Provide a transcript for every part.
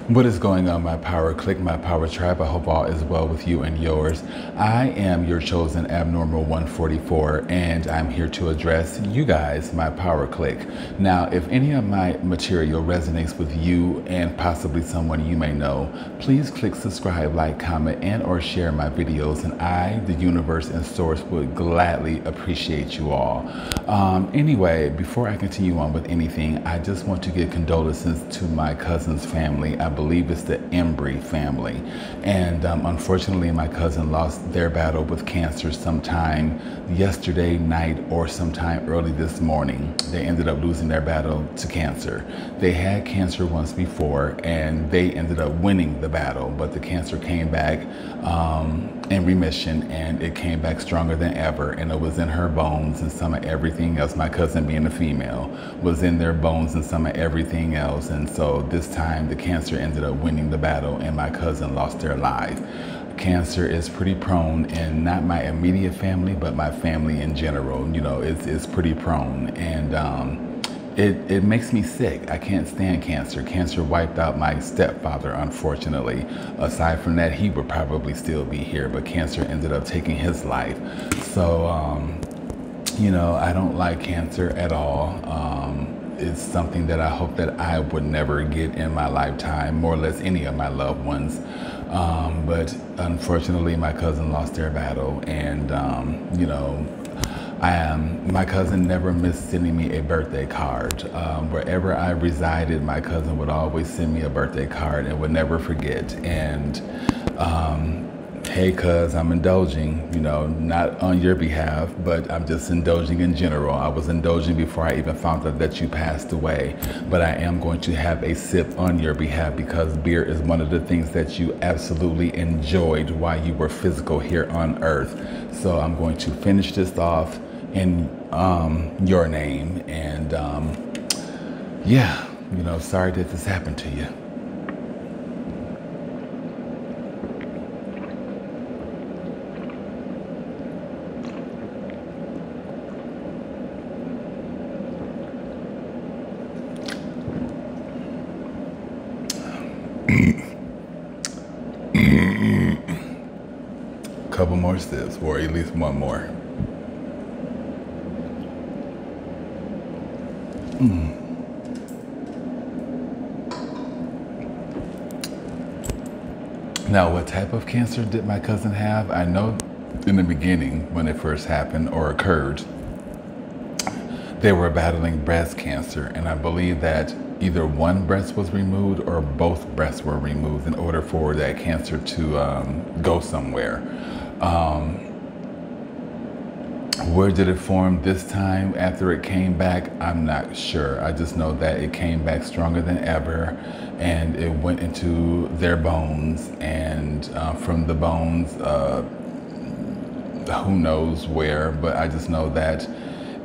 What is going on, my power clique, my power tribe? I hope all is well with you and yours. I am your chosen abnormal 144, and I'm here to address you guys, my power clique. Now, if any of my material resonates with you and possibly someone you may know, please click subscribe, like, comment, and or share my videos, and I, the universe, and source would gladly appreciate you all. Anyway, before I continue on with anything, I just want to give condolences to my cousin's family. I believe it's the Embry family. And unfortunately, my cousin lost their battle with cancer sometime yesterday night or sometime early this morning. They ended up losing their battle to cancer. They had cancer once before and they ended up winning the battle, but the cancer came back in remission, and it came back stronger than ever, and it was in her bones and some of everything else. My cousin, being a female, was in their bones and some of everything else, and so this time the cancer ended up winning the battle and my cousin lost their life. Cancer is pretty prone in not my immediate family, but my family in general. You know, it's pretty prone, and it makes me sick. I can't stand cancer. Cancer wiped out my stepfather, unfortunately. Aside from that, he would probably still be here, but cancer ended up taking his life. So, you know, I don't like cancer at all. It's something that I hope that I would never get in my lifetime, more or less any of my loved ones. But unfortunately, my cousin lost their battle, and, you know, my cousin never missed sending me a birthday card. Wherever I resided, my cousin would always send me a birthday card and would never forget. And hey, cuz, I'm indulging, you know, not on your behalf, but I'm just indulging in general. I was indulging before I even found out that you passed away, but I am going to have a sip on your behalf because beer is one of the things that you absolutely enjoyed while you were physical here on earth. So I'm going to finish this off in your name, and yeah, you know, sorry that this happened to you. Couple more sips, or at least one more. Now, what type of cancer did my cousin have? I know in the beginning, when it first happened or occurred, they were battling breast cancer, and I believe that either one breast was removed or both breasts were removed in order for that cancer to go somewhere. Where did it form this time after it came back? I'm not sure. I just know that it came back stronger than ever, and it went into their bones, and from the bones, who knows where, but I just know that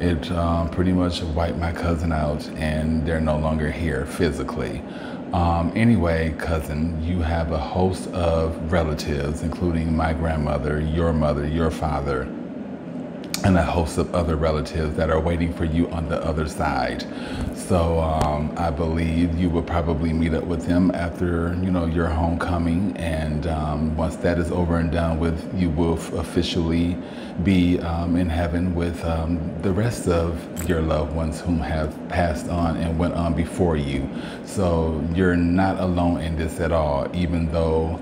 it pretty much wiped my cousin out, and they're no longer here physically. Anyway, cousin, you have a host of relatives, including my grandmother, your father, and a host of other relatives that are waiting for you on the other side. So I believe you will probably meet up with them after, you know, your homecoming, and once that is over and done with, you will officially be in heaven with the rest of your loved ones whom have passed on and went on before you. So you're not alone in this at all, even though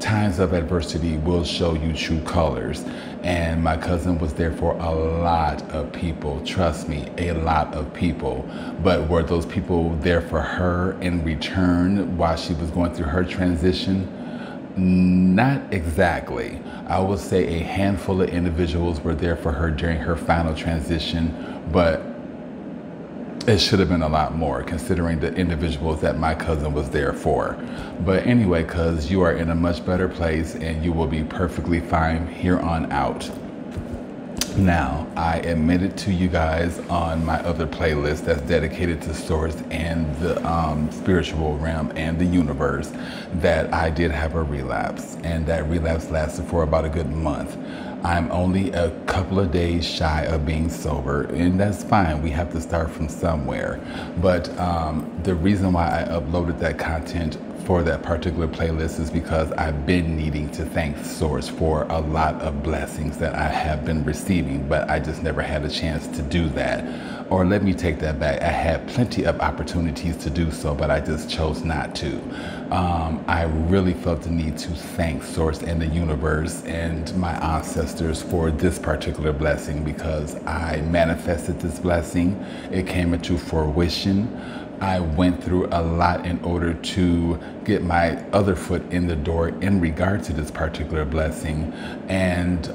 times of adversity will show you true colors. And my cousin was there for a lot of people, trust me, a lot of people. But were those people there for her in return while she was going through her transition? Not exactly. I would say a handful of individuals were there for her during her final transition, but it should have been a lot more considering the individuals that my cousin was there for. But anyway, cuz, you are in a much better place and you will be perfectly fine here on out. Now, I admitted to you guys on my other playlist that's dedicated to source and the spiritual realm and the universe that I did have a relapse, and that relapse lasted for about a good month. I'm only a couple of days shy of being sober, and that's fine. We have to start from somewhere. But the reason why I uploaded that content for that particular playlist is because I've been needing to thank Source for a lot of blessings that I have been receiving, but I just never had a chance to do that. Or let me take that back. I had plenty of opportunities to do so, but I just chose not to. I really felt the need to thank Source and the universe and my ancestors for this particular blessing, because I manifested this blessing. It came into fruition. I went through a lot in order to get my other foot in the door in regard to this particular blessing. And,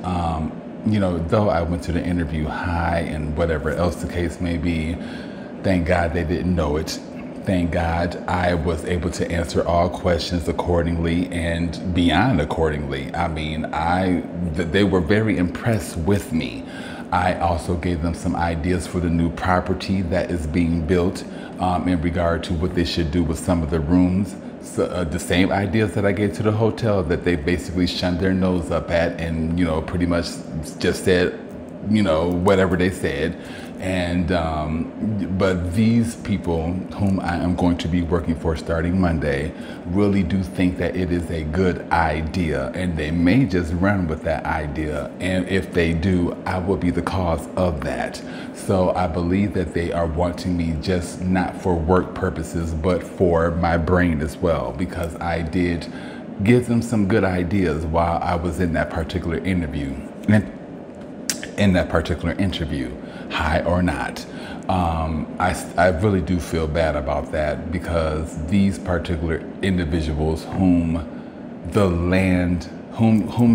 you know, though I went to the interview high and whatever else the case may be, thank God they didn't know it. Thank God I was able to answer all questions accordingly and beyond accordingly. I mean, they were very impressed with me. I also gave them some ideas for the new property that is being built in regard to what they should do with some of the rooms. So, the same ideas that I gave to the hotel that they basically shunned their nose up at and, you know, pretty much just said, you know, whatever they said. And but these people whom I am going to be working for starting Monday really do think that it is a good idea, and they may just run with that idea. And if they do, I will be the cause of that. So I believe that they are wanting me just not for work purposes, but for my brain as well, because I did give them some good ideas while I was in that particular interview. High or not. I really do feel bad about that, because these particular individuals whom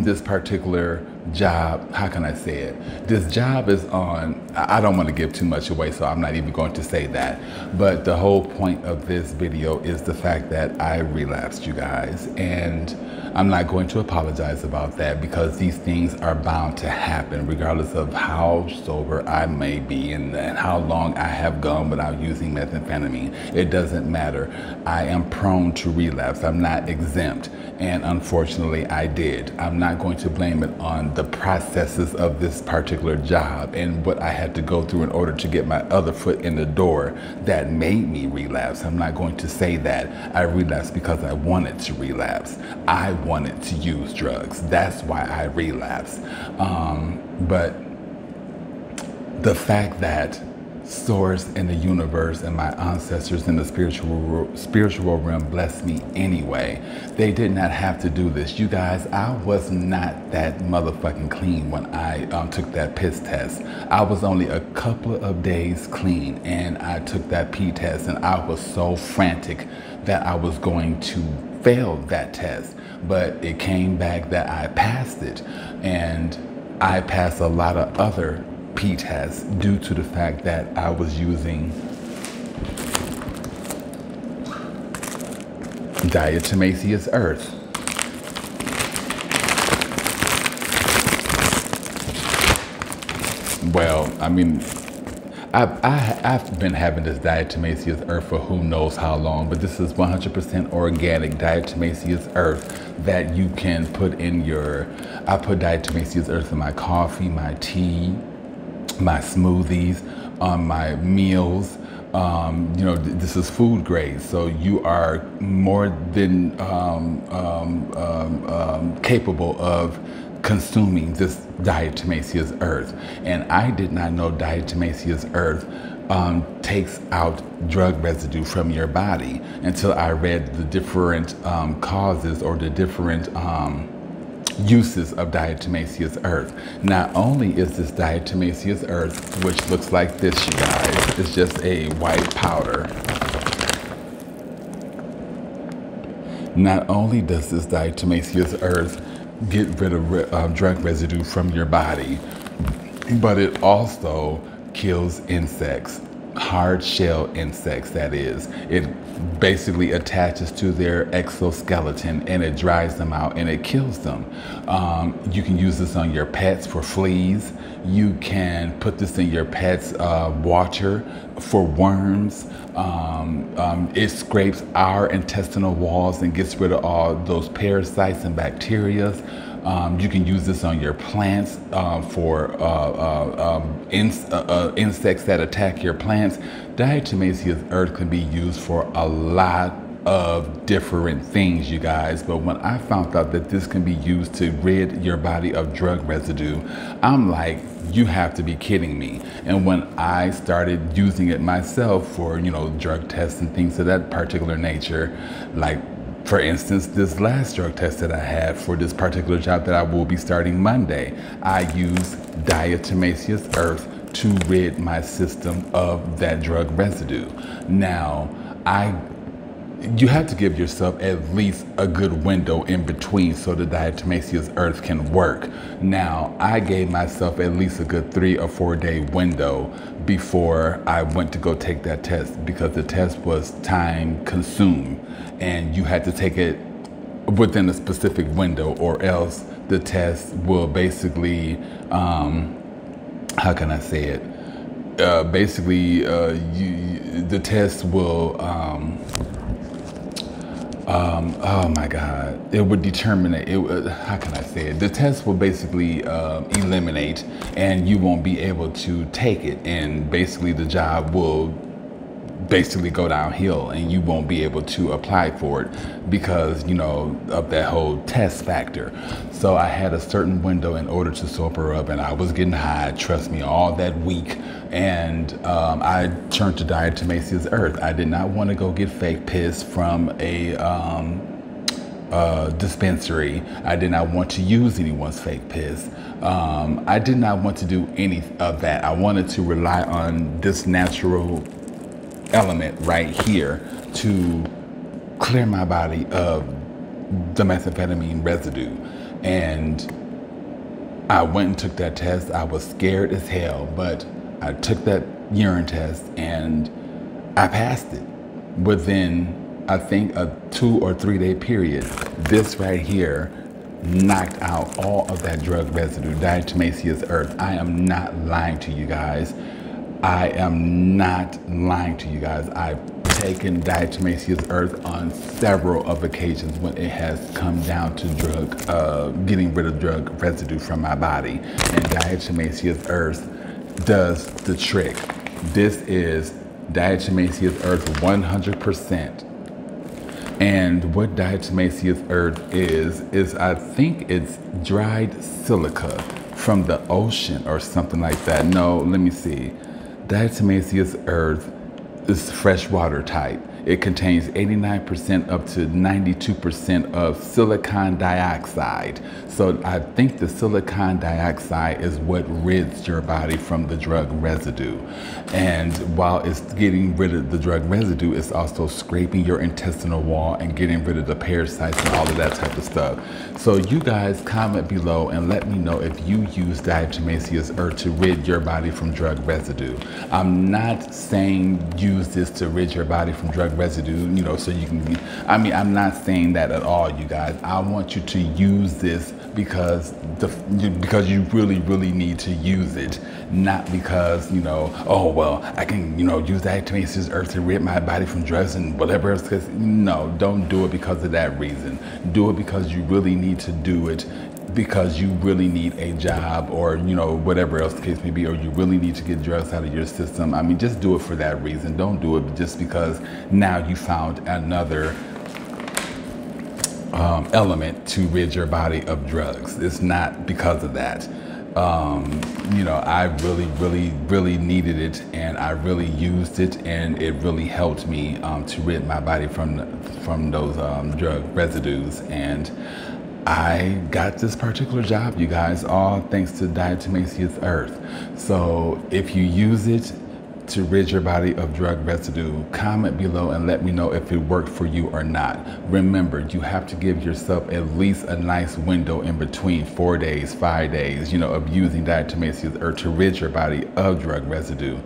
this particular job, how can I say it? This job is on, I don't want to give too much away, so I'm not even going to say that. But the whole point of this video is the fact that I relapsed, you guys. And I'm not going to apologize about that, because these things are bound to happen regardless of how sober I may be and how long I have gone without using methamphetamine. It doesn't matter. I am prone to relapse. I'm not exempt. And unfortunately, I did. I'm not going to blame it on the processes of this particular job and what I had to go through in order to get my other foot in the door that made me relapse. I'm not going to say that I relapsed because I wanted to relapse. I wanted to use drugs. That's why I relapsed. But the fact that Source and the universe and my ancestors in the spiritual realm blessed me anyway. They did not have to do this. You guys, I was not that motherfucking clean when I took that piss test. I was only a couple of days clean, and I took that pee test, and I was so frantic that I was going to fail that test. But it came back that I passed it, and I passed a lot of other pee tests due to the fact that I was using diatomaceous earth. Well, I mean, I've been having this diatomaceous earth for who knows how long, but this is 100% organic diatomaceous earth that you can put in your, I put diatomaceous earth in my coffee, my tea, my smoothies, on my meals. You know, this is food grade, so you are more than capable of consuming this diatomaceous earth. And I did not know diatomaceous earth takes out drug residue from your body until I read the different causes or the different uses of diatomaceous earth. Not only is this diatomaceous earth, which looks like this, you guys, it's just a white powder. Not only does this diatomaceous earth get rid of drug residue from your body, but it also kills insects, hard shell insects, that is. It basically attaches to their exoskeleton and it dries them out and it kills them. You can use this on your pets for fleas. You can put this in your pet's water for worms. It scrapes our intestinal walls and gets rid of all those parasites and bacteria. You can use this on your plants for insects that attack your plants. Diatomaceous earth can be used for a lot of different things, you guys. But when I found out that this can be used to rid your body of drug residue, I'm like, you have to be kidding me. And when I started using it myself for, drug tests and things of that particular nature, like for instance, this last drug test that I had for this particular job that I will be starting Monday, I use diatomaceous earth to rid my system of that drug residue. Now, you have to give yourself at least a good window in between so the diatomaceous earth can work. Now, I gave myself at least a good 3 or 4 day window before I went to go take that test, because the test was time consumed and you had to take it within a specific window, or else the test will basically, how can I say it? The test will, oh my God, it would determine it. How can I say it? The test will basically eliminate, and you won't be able to take it. And basically the job will basically go downhill and you won't be able to apply for it because, of that whole test factor. So I had a certain window in order to sober up, and I was getting high, trust me, all that week. And I turned to diatomaceous earth. I did not want to go get fake piss from a dispensary. I did not want to use anyone's fake piss. I did not want to do any of that. I wanted to rely on this natural element right here to clear my body of the methamphetamine residue. And I went and took that test. I was scared as hell, but I took that urine test and I passed it within, I think, a 2 or 3 day period. This right here knocked out all of that drug residue, diatomaceous earth. I am not lying to you guys. I am not lying to you guys. I've taken diatomaceous earth on several of occasions when it has come down to getting rid of drug residue from my body. And diatomaceous earth does the trick. This is diatomaceous earth 100%. And what diatomaceous earth is I think it's dried silica from the ocean or something like that. No, let me see. Diatomaceous earth is freshwater type. It contains 89% up to 92% of silicon dioxide. So I think the silicon dioxide is what rids your body from the drug residue. And while it's getting rid of the drug residue, it's also scraping your intestinal wall and getting rid of the parasites and all of that type of stuff. So you guys comment below and let me know if you use diatomaceous earth to rid your body from drug residue. I'm not saying use this to rid your body from drug residue, so you can be, I'm not saying that at all, you guys. I want you to use this because you really need to use it, not because, oh, well, I can, use diatomaceous earth to rid my body from drugs and whatever else. No, don't do it because of that reason. Do it because you really need to do it, because you really need a job, or whatever else the case may be, or you really need to get drugs out of your system. Just do it for that reason. Don't do it just because now you found another element to rid your body of drugs. It's not because of that. I really needed it, and I really used it, and it really helped me to rid my body from those drug residues. And I got this particular job, you guys, all thanks to diatomaceous earth. So if you use it to rid your body of drug residue, comment below and let me know if it worked for you or not. Remember, you have to give yourself at least a nice window in between 4 days, 5 days, of using diatomaceous earth to rid your body of drug residue,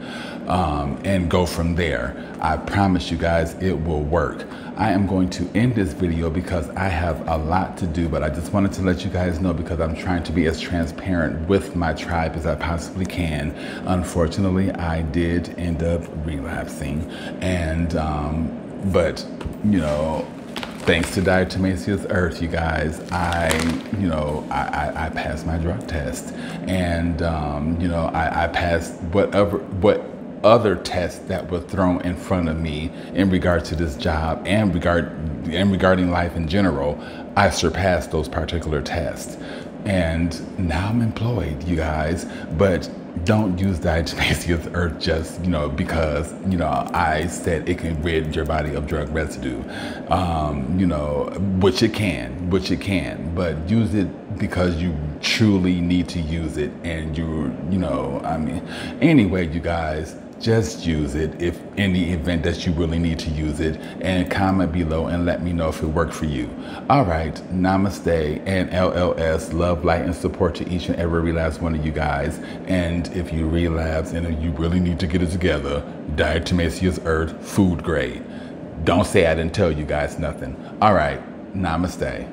and go from there. I promise you guys it will work. I am going to end this video because I have a lot to do, but I just wanted to let you guys know because I'm trying to be as transparent with my tribe as I possibly can. Unfortunately, I did end up relapsing, and but thanks to diatomaceous earth, you guys, I passed my drug test, and I passed what other tests that were thrown in front of me in regard to this job and regarding life in general, I surpassed those particular tests. And now I'm employed, you guys. But don't use diatomaceous earth just, because, I said it can rid your body of drug residue, which it can, but use it because you truly need to use it. And anyway, you guys, just use it if in the event that you really need to use it, and comment below and let me know if it worked for you. All right, namaste and LLS, love, light, and support to each and every last one of you guys. And if you relapse and you really need to get it together, diatomaceous earth, food grade. Don't say I didn't tell you guys nothing. All right, namaste.